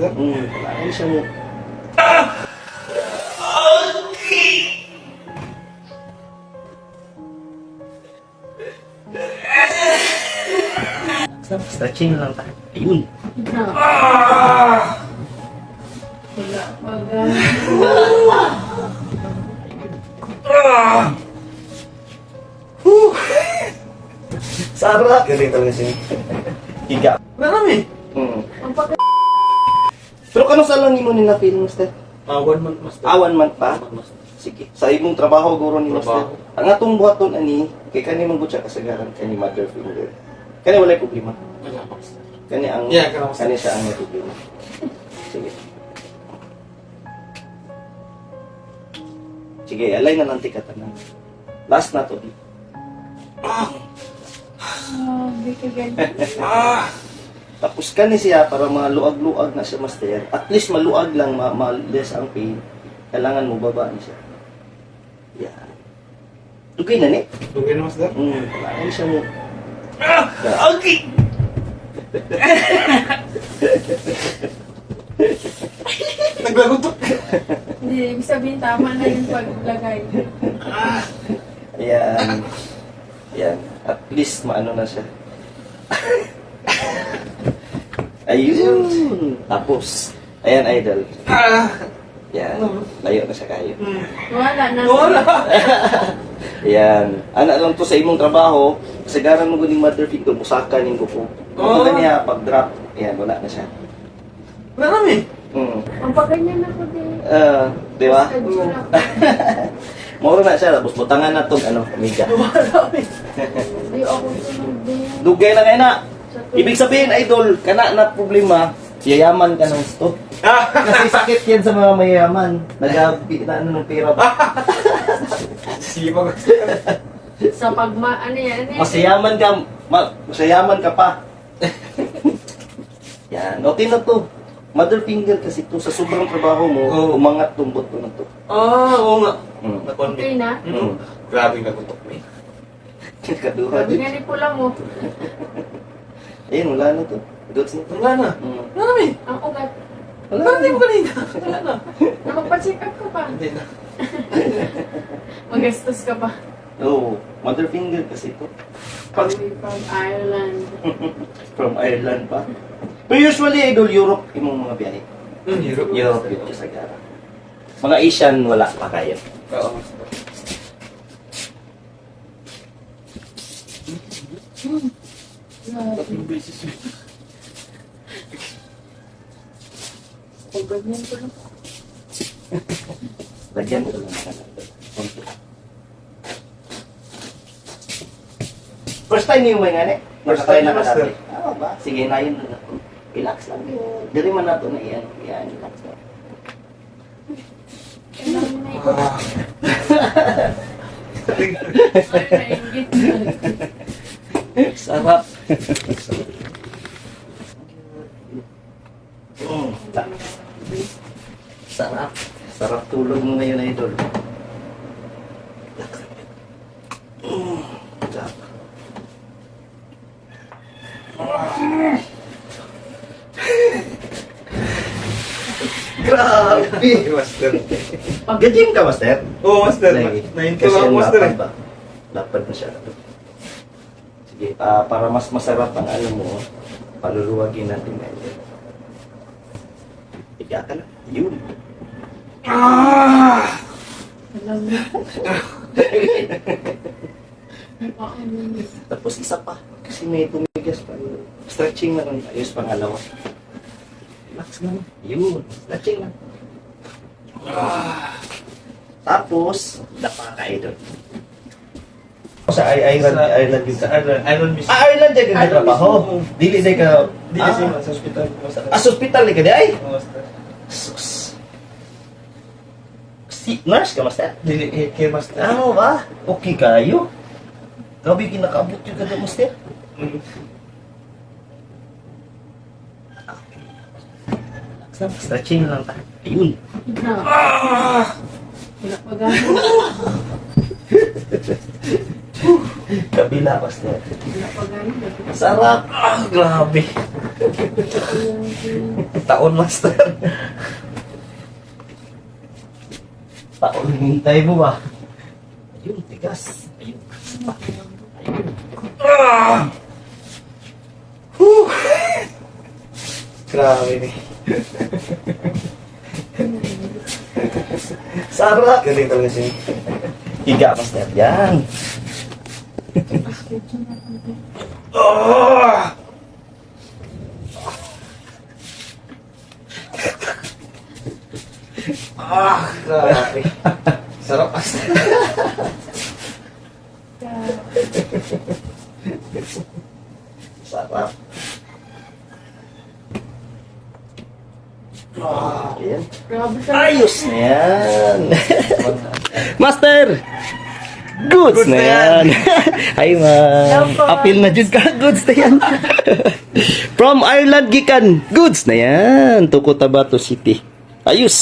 master? Kailangan siya mo. Stretching lang tayo. Ayun. Wala pa Sarap! Galing talaga siya. Higa. Marami. Ang pag- Pero kano sa lang mo nila feel, Master? 1 month master. 1 month pa? 1 month master. Sige. Sa imong trabaho, guro ni Master. Trabaho. Ang atong buhaton, ani, kay kani mong gutsa kasagaran, kani mother finger. Kani walay problema. Wala pa master. Kani ang, Yeah, kano, Master. kani siya ang may problema. Sige. Sige, alay na lang tikatanan. Last na to. Di ka ganyan. Tapos kani siya para maluag-luag na siya, Master. At least maluag lang, ma-less ang pain. Kailangan mo babaan siya. Yan. Okay na ni. Okay na master? Kailangan siya mo. Okay! Naglagutok. Hindi, ibig sabihin tama na yung paglagay. Ayan. Yan. At least maano na siya. Ayun. Tapos, ayan, idol. Yan. Layo na siya kayo. Wala na. Wala! Yan. Ana lang to sa imong trabaho. Kasagaran mo guning mother finger, musaka ning kuko. Oo. Kung niya, pag-drop, yan, wala na siya. Marami. Ang pagganyan ako din. Di ba? Schedule ako. Mauro na siya, tapos butangan na tong ano, amiga. Hindi ako sunod din. Dugay na kayo na. Ibig sabihin, idol, kana na problema, yayaman ka ng stop. Kasi sakit yan sa mga mayayaman. Nag-api na ano ng pera ba? Sige pa. Sa ano yan? Masayaman ka, masayaman ka pa. Yan, okay na to. Mother finger kasi to, sa sobrang trabaho mo, Oo. umangat tong buto na to. Oo nga. Mm. Nakonbit. Okay na? Grabe nagutok mo eh. Kaduha Sabi din. nga ni pula mo, Ayun, wala na to. Dots na to. Wala na. Marami. ang ugat. Wala Marami na. mo kanina. Wala na. Na magpa-check up ka pa. Hindi na. Magastos ka pa. Oo, mother finger kasi to. From Ireland. From Ireland pa. Pero usually, idol, Europe, imong mga biyahe. Hirap. Europe yun sa gara. Mga Asian, wala pa kayo. Oo. Tatlong beses yun. Pag ganyan ko lang. Lagyan ko lang na konti. First time yung may ngani? First time na na, master. dati. Ba? Sige na yun. Relax lang yun. Dili man nato na iyan. Yan, relax lang. Kailangan na ito. Sorry, nainggit. Sarap. Sarap. Sarap tulog mo ngayon, idol. Sarap. Grabe! Master. Gajim ka, Master? Oo, master. Lagi. Nahinto Kasi lang ako, master. lapad ba? Lapad na siya. Sige, para mas masarap ang ano mo, paluluwagin natin ngayon. Higa ka lang. Yun. Alam mo. Tapos isa pa. Kasi may tumigas pa. Stretching na lang. Ayos pangalawa. Relax lang. Yun. Stretching lang. Tapos, dapa ka idol. Sa Ireland yun. Sa Ireland mismo. Ireland dyan ka Ireland trabaho. mismo. Dili dyan ka... Di kasi sa hospital. Sa hospital ka di ay? Oo, master. Sus. Si nurse ka, Master? Dili, care master. Ano ba? Okay kayo? Grabe kinakaabot yung kada, Master. Stretching lang tayo. Ayun. Wala pa gano'n. Kabila, Master. Wala pa gano'n. Sarap. Grabe. Yung taon, Master. Taon hintay mo ba? Ayun, tigas. Ayun. Ayun. Grabe ni. Sarap. Galing talaga siya. Higa, Master. Yan. Grabe. Sarap, Master. Sarap. Ayan. Grabe ka. Ayos na yan. Master! Goods na yan. Ay, ma'am. Dapat. Apil na jud ka. Goods na yan. From Ireland gikan. Goods na yan. To Cotabato City. Ayos.